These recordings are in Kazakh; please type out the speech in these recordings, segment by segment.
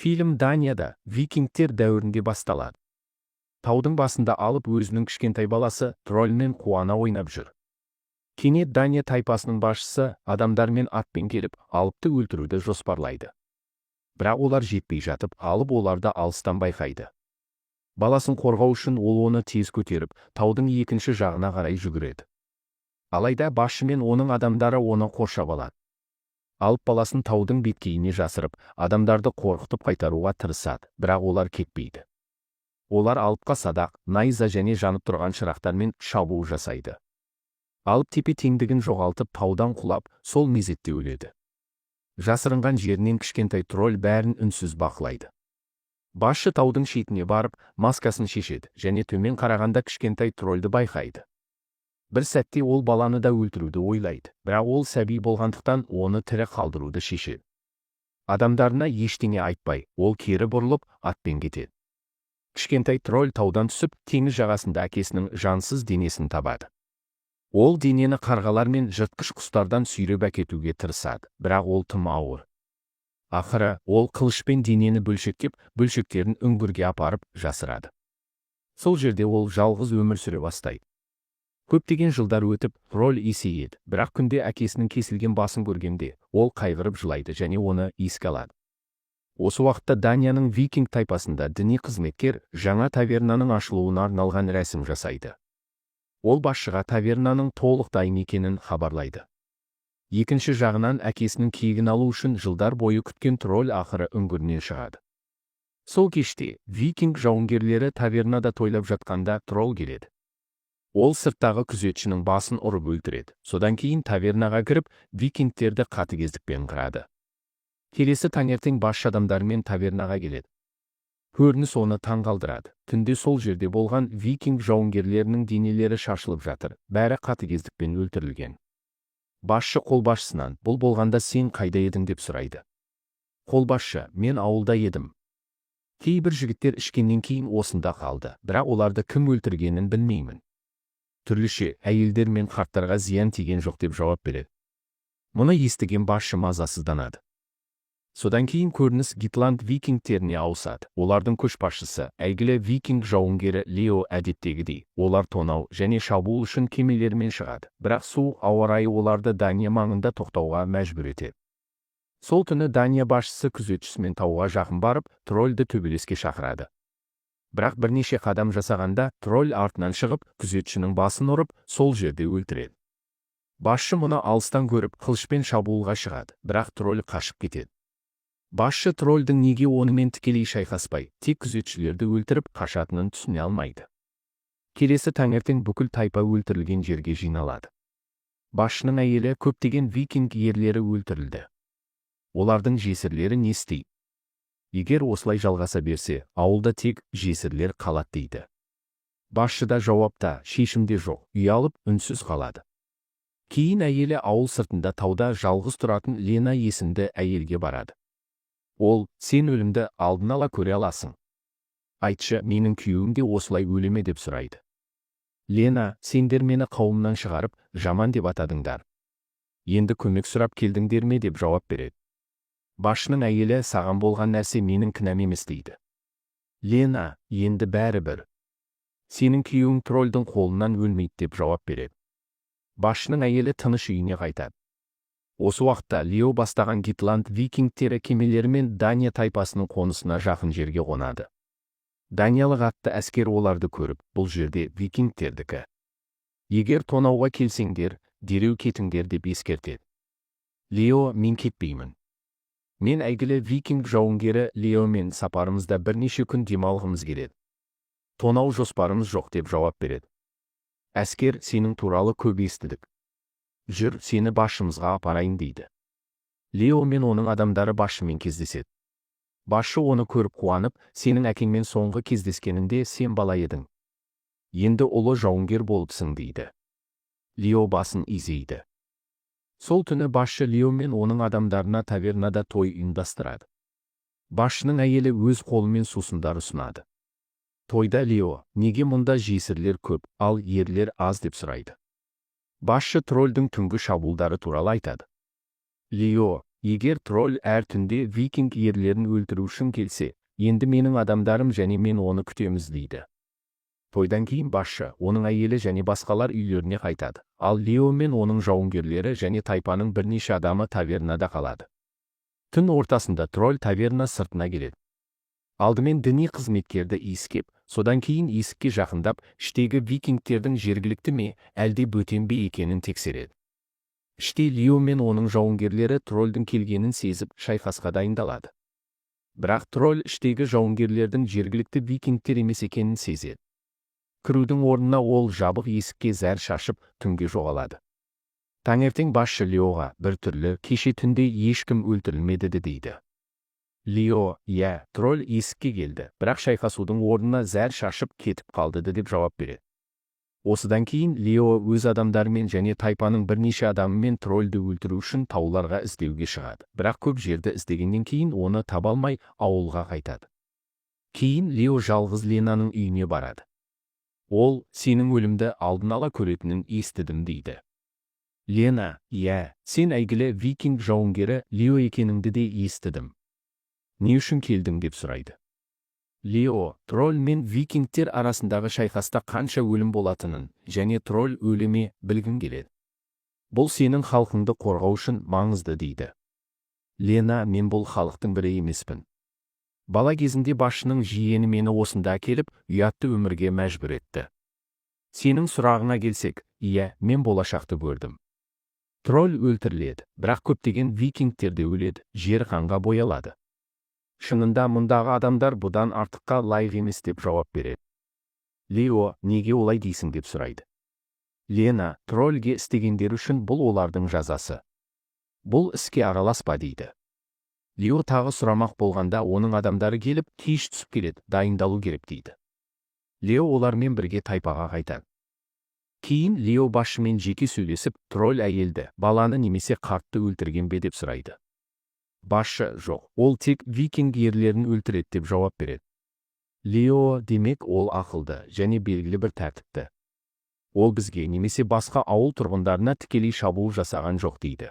Фильм Данияда викингтер дәуірінде басталады. Таудың басында алып өзінің кішкентай баласы тролльмен қуана ойнап жүр. Кенет Дания тайпасының басшысы адамдармен атпен келіп, алыпты өлтіруді жоспарлайды. Бірақ олар жетпей жатып, алып оларды алыстан байқайды. Баласын қорғау үшін ол оны тез көтеріп, таудың екінші жағына қарай жүгіреді. Алайда басшы мен оның адамдары оны қоршап алады. Алып баласын таудың беткейіне жасырып, адамдарды қорқытып қайтаруға тырысады, бірақ олар кетпейді. Олар алыпқа садақ, найза және жанып тұрған шырақтармен шабуыл жасайды. Алып тепе-теңдігін жоғалтып таудан құлап, сол мезетте өледі. Жасырынған жерінен кішкентай тролль бәрін үнсіз бақылайды. Басшы таудың шетіне барып, маскасын шешеді және төмен қарағанда кішкентай тролльді байқайды. Бір сәтте ол баланы да өлтіруді ойлайды, бірақ ол сәби болғандықтан оны тірі қалдыруды шешеді. Адамдарына ештеңе айтпай, ол кері бұрылып, атпен кетеді. Кішкентай тролль таудан түсіп, теңіз жағасында әкесінің жансыз денесін табады. Ол денені қарғалар мен жыртқыш құстардан сүйреп әкетуге тырысады, бірақ ол тым ауыр. Ақыры, ол қылышпен денені бөлшектеп, бөлшектерін үңгірге апарып жасырады. Сол жерде ол жалғыз өмір сүре бастайды. Көптеген жылдар өтіп, тролль есейеді, бірақ күнде әкесінің кесілген басын көргенде, ол қайғырып жылайды және оны еске алады. Осы уақытта Данияның викинг тайпасында діни қызметкер жаңа тавернаның ашылуына арналған рәсім жасайды. Ол басшыға тавернаның толық дайын екенін хабарлайды. Екінші жағынан әкесінің кегін алу үшін жылдар бойы күткен тролль ақыры үңгірінен шығады. Сол кеште викинг жауынгерлері тавернада тойлап жатқанда тролль келеді. Ол сырттағы күзетшінің басын ұрып өлтіреді. Содан кейін тавернаға кіріп, викингтерді қатыгездікпен қырады. Келесі таңертең басшы адамдармен тавернаға келеді. Көрініс оны таңғалдырады. Түнде сол жерде болған викинг жауынгерлерінің денелері шашылып жатыр, бәрі қатыгездікпен өлтірілген. Басшы қолбасшысынан, бұл болғанда сен қайда едің деп сұрайды. Қолбасшы, мен ауылда едім. Кейбір жігіттер ішкеннен кейін осында қалды, бірақ оларды кім өлтіргенін білмеймін. Түрліше, әйелдер мен қарттарға зиян тиген жоқ деп жауап береді. Мұны естіген басшы мазасызданады. Содан кейін көрініс Гитланд викингтеріне ауысады. Олардың көшбасшысы, әйгілі викинг жауынгері Лео әдеттегідей, олар тонау және шабуыл үшін кемелермен шығады. Бірақ суық ауа райы оларды Дания маңында тоқтауға мәжбүр етеді. Сол түні Дания басшысы күзетшісімен тауға жақын барып, тролльді төбелеске шақырады. Бірақ бірнеше қадам жасағанда, тролль артынан шығып, күзетшінің басын ұрып, сол жерде өлтіреді. Басшы мұны алыстан көріп, қылышпен шабуылға шығады, бірақ тролль қашып кетеді. Басшы тролльдің неге онымен тікелей шайқаспай, тек күзетшілерді өлтіріп, қашатынын түсіне алмайды. Келесі таңертең бүкіл тайпа өлтірілген жерге жиналады. Басшының әйелі көптеген викинг ерлері өлтірілді. Олардың жесірлері не істейді? Егер осылай жалғаса берсе, ауылда тек жесірлер қалады дейді. Басшыда жауапта, шешімде жоқ, ұялып, үнсіз қалады. Кейін әйелі ауыл сыртында тауда жалғыз тұратын Лена есімді әйелге барады. Ол, сен өлімді алдын ала көре аласың. Айтшы, менің күйеуім де осылай өлеме деп сұрайды. Лена, сендер мені қауымнан шығарып, жаман деп атадыңдар. Енді көмек сұрап келдіңдер ме деп жауап береді. Басшының әйелі, саған болған нәрсе менің кінәм емес дейді. Лена, енді бәрібір. Сенің күйеуің тролльдің қолынан өлмейді деп жауап береді. Басшының әйелі тыныш үйіне қайтады. Осы уақытта Лео бастаған Гитланд викингтері кемелерімен Дания тайпасының қонысына жақын жерге қонады. Даниялық атты әскер оларды көріп, бұл жерде викингтердікі. Егер тонауға келсеңдер, дереу кетіңдер деп ескертеді. Лео, мен кетпеймін. Мен әйгілі викинг жауынгері Леомен сапарымызда бірнеше күн демалғымыз келеді. Тонау жоспарымыз жоқ деп жауап береді. Әскер, сенің туралы көп естідік. Жүр, сені басшымызға апарайын дейді. Лео мен оның адамдары басшымен кездеседі. Басшы оны көріп қуанып, сенің әкеңмен соңғы кездескенінде сен бала едің. Енді ұлы жауынгер болыпсың дейді. Лео басын изейді. Сол түні басшы Лео мен оның адамдарына тавернада той ұйымдастырады. Басшының әйелі өз қолымен сусындар ұсынады. Тойда Лео, неге мұнда жесірлер көп, ал ерлер аз деп сұрайды. Басшы тролльдің түнгі шабуылдары туралы айтады. Лео, егер тролль әр түнде викинг ерлерін өлтіру үшін келсе, енді менің адамдарым және мен оны күтеміз дейді. Тойдан кейін басшы, оның әйелі және басқалар үйлеріне қайтады, ал Лео мен оның жауынгерлері және тайпаның бірнеше адамы тавернада қалады. Түн ортасында тролль таверна сыртына келеді. Алдымен діни қызметкерді иіскеп, содан кейін есікке жақындап, іштегі викингтердің жергілікті ме, әлде бөтен бе екенін тексереді. Іште Лео мен оның жауынгерлері тролльдің келгенін сезіп, шайқасқа дайындалады. Бірақ тролль іштегі жауынгерлердің жергілікті викингтер емес екенін сезеді. Кірудің орнына ол жабық есікке зәр шашып, түнге жоғалады. Таңертең басшы Леоға бір түрлі кеше түнде ешкім өлтірілмеді дейді. Лео, тролль есікке келді, бірақ шайқасудың орнына зәр шашып кетіп қалды деп жауап береді. Осыдан кейін Лео өз адамдарымен және тайпаның бірнеше адамымен тролльді өлтіру үшін тауларға іздеуге шығады. Бірақ көп жерді іздегеннен кейін оны таба алмай ауылға қайтады. Кейін Лео жалғыз Ленаның үйіне барады. Ол, сенің өлімді алдын ала көретінін естідім дейді. Лена, сен әйгілі викинг жауынгері Лео екеніңді де естідім. Не үшін келдің деп сұрайды. Лео, тролль мен викингтер арасындағы шайқаста қанша өлім болатынын, және тролль өлеме білгім келеді. Бұл сенің халқыңды қорғау үшін маңызды дейді. Лена, мен бұл халықтың бірі емеспін. Бала кезінде басшының жиені мені осында келіп, ұятты өмірге мәжбүр етті. Сенің сұрағына келсек, мен болашақты көрдім. Тролль өлтіріледі, бірақ көптеген викингтер де өледі, жер қанға боялады. Шынында мұндағы адамдар бұдан артыққа лайық емес деп жауап береді. Лео, неге олай дейсің деп сұрайды. Лена, тролльге істегендері үшін бұл олардың жазасы. Бұл іске араласпа дейді. Лео тағы сұрамақ болғанда оның адамдары келіп, кеш түсіп келеді, дайындалу керек дейді. Лео олармен бірге тайпаға қайтады. Кейін Лео басшымен жеке сөйлесіп, тролль әйелді, баланы немесе қартты өлтірген бе деп сұрайды. Басшы, жоқ, ол тек викинг ерлерін өлтіреді деп жауап береді. Лео, демек ол ақылды және белгілі бір тәртіпті. Ол бізге немесе басқа ауыл тұрғындарына тікелей шабуыл жасаған жоқ дейді.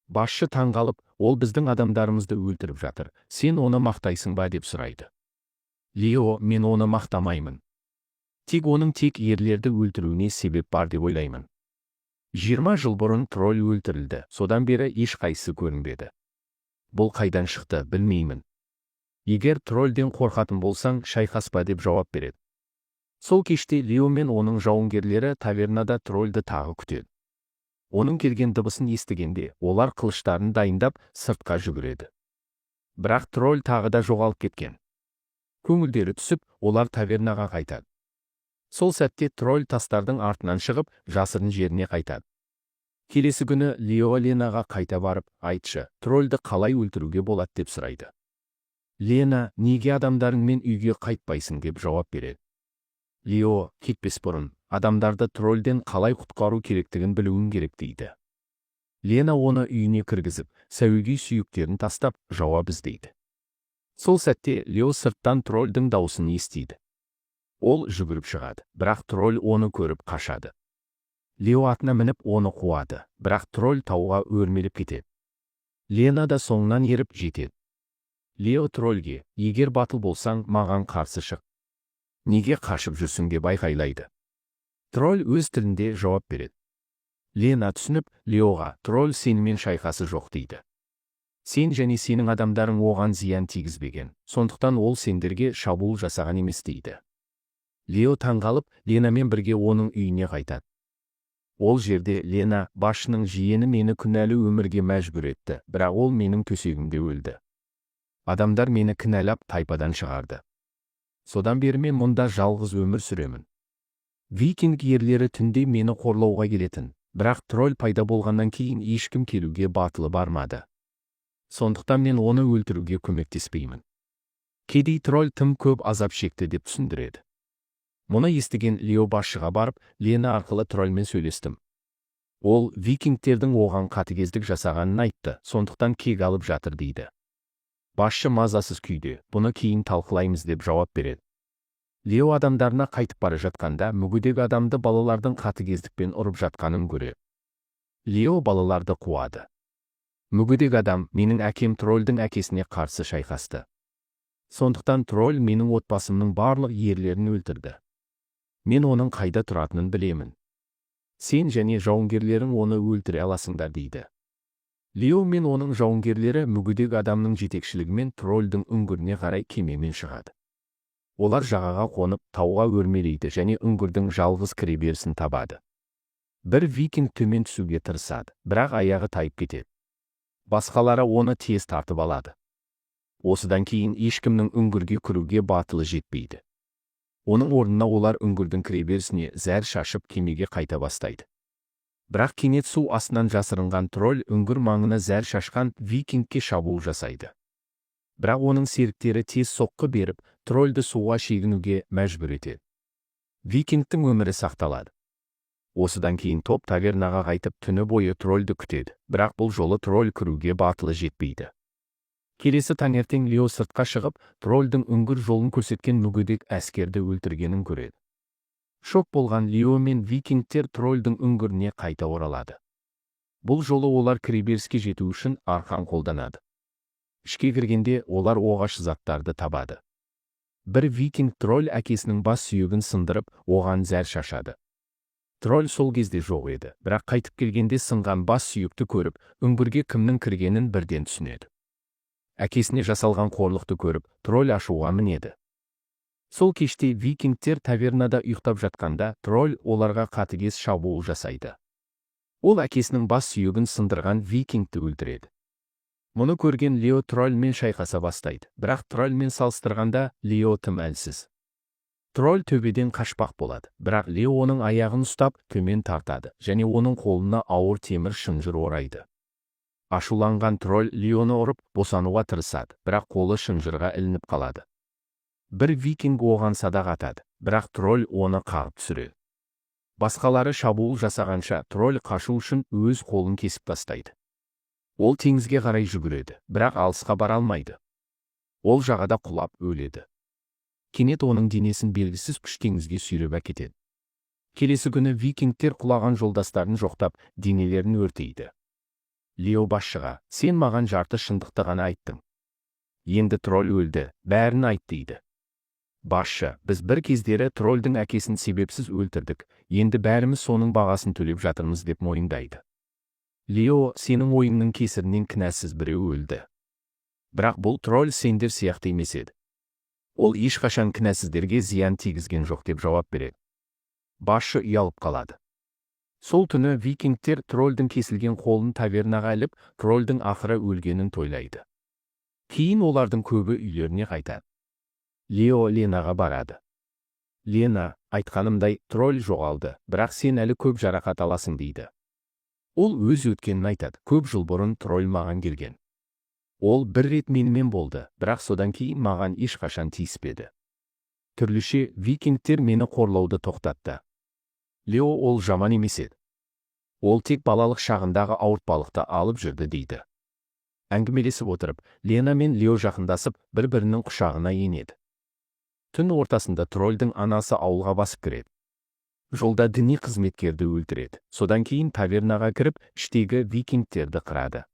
Басшы таңғалып, ол біздің адамдарымызды өлтіріп жатыр, сен оны мақтайсың ба деп сұрайды. Лео, мен оны мақтамаймын. Тек оның тек ерлерді өлтіруіне себеп бар деп ойлаймын. 20 жыл бұрын тролль өлтірілді, содан бері ешқайсысы көрінбеді. Бұл қайдан шықты, білмеймін. Егер тролльден қорқатын болсаң, шайқаспа деп жауап береді. Сол кеште Лео мен оның жауынгерлері тавернада тролльді тағы күтеді. Оның келген дыбысын естігенде, олар қылыштарын дайындап, сыртқа жүгіреді. Бірақ тролль тағы да жоғалып кеткен. Көңілдері түсіп, олар тавернаға қайтады. Сол сәтте тролль тастардың артынан шығып, жасырын жеріне қайтады. Келесі күні Лео Ленаға қайта барып, айтшы, тролльді қалай өлтіруге болады деп сұрайды. Лена, неге адамдарыңмен үйге қайтпайсың деп жауап береді. Лео, кетпес бұрын, адамдарды тролльден қалай құтқару керектігін білуің керек дейді. Лена оны үйіне кіргізіп, сәуегей сүйектерін тастап, жауап іздейді. Сол сәтте Лео сырттан тролльдің дауысын естиді. Ол жүгіріп шығады, бірақ тролль оны көріп қашады. Лео атына мініп оны қуады, бірақ тролль тауға өрмелеп кетеді. Лена да соңынан еріп жетеді. Лео тролльге, егер батыл болсаң, маған қарсы шық. Неге қашып жүрсің деп айқайлайды. Тролль өз тілінде жауап береді. Лена түсініп, Леоға, тролль сенімен шайқасы жоқ дейді. Сен және сенің адамдарың оған зиян тигізбеген, сондықтан ол сендерге шабуыл жасаған емес дейді. Лео таңғалып, Ленамен бірге оның үйіне қайтады. Ол жерде Лена, басшының жиені мені күнәлі өмірге мәжбүр етті, бірақ ол менің төсегімде өлді. Адамдар мені кінәлап тайпадан шығарды. Содан бері мен мұнда жалғыз өмір сүремін. Викинг ерлері түнде мені қорлауға келетін, бірақ тролль пайда болғаннан кейін ешкім келуге батылы бармады. Сондықтан мен оны өлтіруге көмектеспеймін. Кедей тролль тым көп азап шекті деп түсіндіреді. Мұны естіген Лео басшыға барып, Лена арқылы тролльмен сөйлестім. Ол викингтердің оған қатыгездік жасағанын айтты, сондықтан кек алып жатыр дейді. Басшы мазасыз күйде, бұны кейін талқылаймыз деп жауап береді. Лео адамдарына қайтып бара жатқанда, мүгедек адамды балалардың қатыгездікпен ұрып жатқанын көреді. Лео балаларды қуады. Мүгедек адам менің әкем тролльдің әкесіне қарсы шайқасты. Сондықтан тролль менің отбасымның барлық ерлерін өлтірді. Мен оның қайда тұратынын білемін. Сен және жауынгерлерің оны өлтіре аласыңдар дейді. Лео мен оның жауынгерлері мүгедек адамның жетекшілігімен тролльдің үңгіріне қарай кемемен шығады. Олар жағаға қонып, тауға өрмелейді және үңгірдің жалғыз кіреберісін табады. Бір викинг төмен түсуге тырысады, бірақ аяғы тайып кетеді. Басқалары оны тез тартып алады. Осыдан кейін ешкімнің үңгірге кіруге батылы жетпейді. Оның орнына олар үңгірдің кіреберісіне зәр шашып кемеге қайта бастайды. Бірақ кенет су астынан жасырынған тролль үңгір маңына зәр шашқан викингке шабуыл жасайды. Бірақ оның серіктері тез соққы беріп, тролльді суға шегінуге мәжбүр етеді. Викингтің өмірі сақталады. Осыдан кейін топ тавернаға қайтып түні бойы тролльді күтеді, бірақ бұл жолы тролль кіруге батылы жетпейді. Келесі таңертең Лео сыртқа шығып, тролльдің үңгір жолын көрсеткен мүгедек әскерді өлтіргенін көреді. Шок болған Лео мен викингтер тролльдің үңгіріне қайта оралады. Бұл жолы олар кіреберіске жету үшін арқан қолданады. Ішке кіргенде олар оғаш заттарды табады. Бір викинг тролль әкесінің бас сүйегін сындырып, оған зәр шашады. Тролль сол кезде жоқ еді, бірақ қайтып келгенде сынған бас сүйекті көріп, үңгірге кімнің кіргенін бірден түсінеді. Әкесіне жасалған қорлықты көріп, тролль ашуға мінеді. Сол кеште викингтер тавернада ұйықтап жатқанда, тролль оларға қатыгез шабуыл жасайды. Ол әкесінің бас сүйегін сындырған викингті өлтіреді. Мұны көрген Лео тролльмен шайқаса бастайды, бірақ тролльмен салыстырғанда Лео тым әлсіз. Тролль төбеден қашпақ болады, бірақ Лео оның аяғын ұстап төмен тартады және оның қолына ауыр темір шынжыр орайды. Ашуланған тролль Леоны ұрып босануға тырысады, бірақ қолы шынжырға ілініп қалады. Бір викинг оған садақ атады, бірақ тролль оны қағып түсіреді. Басқалары шабуыл жасағанша тролль қашу үшін өз қолын кесіп тастайды. Ол теңізге қарай жүгіреді, бірақ алысқа бара алмайды. Ол жағада құлап өледі. Кенет оның денесін белгісіз күш теңізге сүйреп әкетеді. Келесі күні викингтер құлаған жолдастарын жоқтап, денелерін өртейді. Лео басшыға, сен маған жарты шындықты ғана айттың. Енді тролль өлді, бәрін айт дейді. Басшы, біз бір кездері тролльдің әкесін себепсіз өлтірдік, енді бәріміз соның бағасын төлеп жатырмыз деп мойындайды. Лео, сенің ойыңның кесірінен кінәсіз біреу өлді. Бірақ бұл тролль сендер сияқты емес еді. Ол ешқашан кінәсіздерге зиян тигізген жоқ деп жауап береді. Басшы ұялып қалады. Сол түні викингтер тролльдің кесілген қолын тавернаға іліп, тролльдің ақыры өлгенін тойлайды. Кейін олардың көбі үйлеріне қайтады. Лео Ленаға барады. Лена, айтқанымдай, тролль жоғалды, бірақ сен әлі көп жарақат аласың дейді. Ол өз өткенін айтады, көп жыл бұрын тролль маған келген. Ол бір рет менімен болды, бірақ содан кейін маған ешқашан тиіспеді. Түрліше викингтер мені қорлауды тоқтатты. Лео ол жаман емес еді. Ол тек балалық шағындағы ауыртпалықты алып жүрді дейді. Әңгімелесіп отырып, Лена мен Лео жақындасып, бір-бірінің құшағына енеді. Түн ортасында тролльдің анасы ауылға басып кіреді. Жолда діни қызметкерді өлтіреді. Содан кейін тавернаға кіріп, іштегі викингтерді қырады.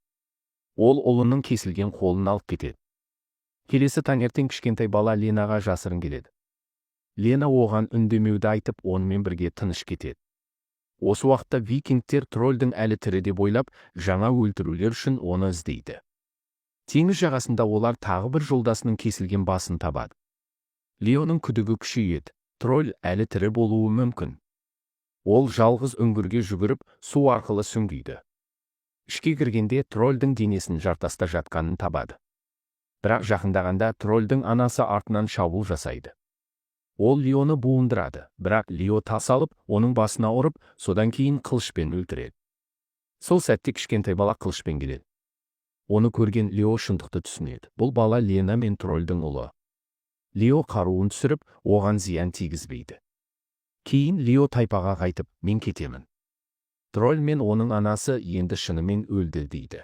Ол ұлының кесілген қолын алып кетеді. Келесі таңертең кішкентай бала Ленаға жасырын келеді. Лена оған үндемеуді айтып, онымен бірге тыныш кетеді. Осы уақытта викингтер тролльдің әлі тірі деп ойлап, жаңа өлтірулер үшін оны іздейді. Теңіз жағасында олар тағы бір жолдасының кесілген басын табады. Леоның күдігі күшейеді. Тролль әлі тірі болуы мүмкін. Ол жалғыз үңгірге жүгіріп, су арқылы сүңгиді. Ішке кіргенде тролльдің денесін жартаста жатқанын табады. Бірақ жақындағанда тролльдің анасы артынан шабуыл жасайды. Ол Леоны буындырады, бірақ Лео тас алып, оның басына ұрып, содан кейін қылышпен өлтіреді. Сол сәтте кішкентай бала қылышпен келеді. Оны көрген Лео шындықты түсінеді. Бұл бала Лена мен тролльдің ұлы. Лео қаруын түсіріп, оған зиян тигізбейді. Кейін Лео тайпаға қайтып, мен кетемін. Тролль мен оның анасы енді шынымен өлді дейді.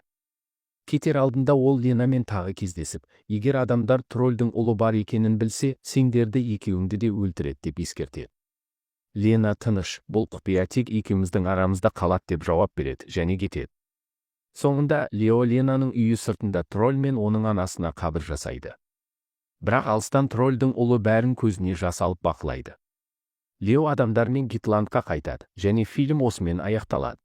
Кетер алдында ол Ленамен тағы кездесіп, егер адамдар тролльдің ұлы бар екенін білсе, сендерді екеуіңді де өлтіреді деп ескертеді. Лена тыныш, бұл құпия тек екеуміздің арамызда қалады деп жауап береді және кетеді. Соңында Лео Ленаның үйі сыртында тролль мен оның анасына қабір жасайды. Бірақ алыстан тролльдің ұлы бәрін көзіне жас алып бақылайды. Лео адамдар мен Гитландқа қайтады, және фильм осымен аяқталады.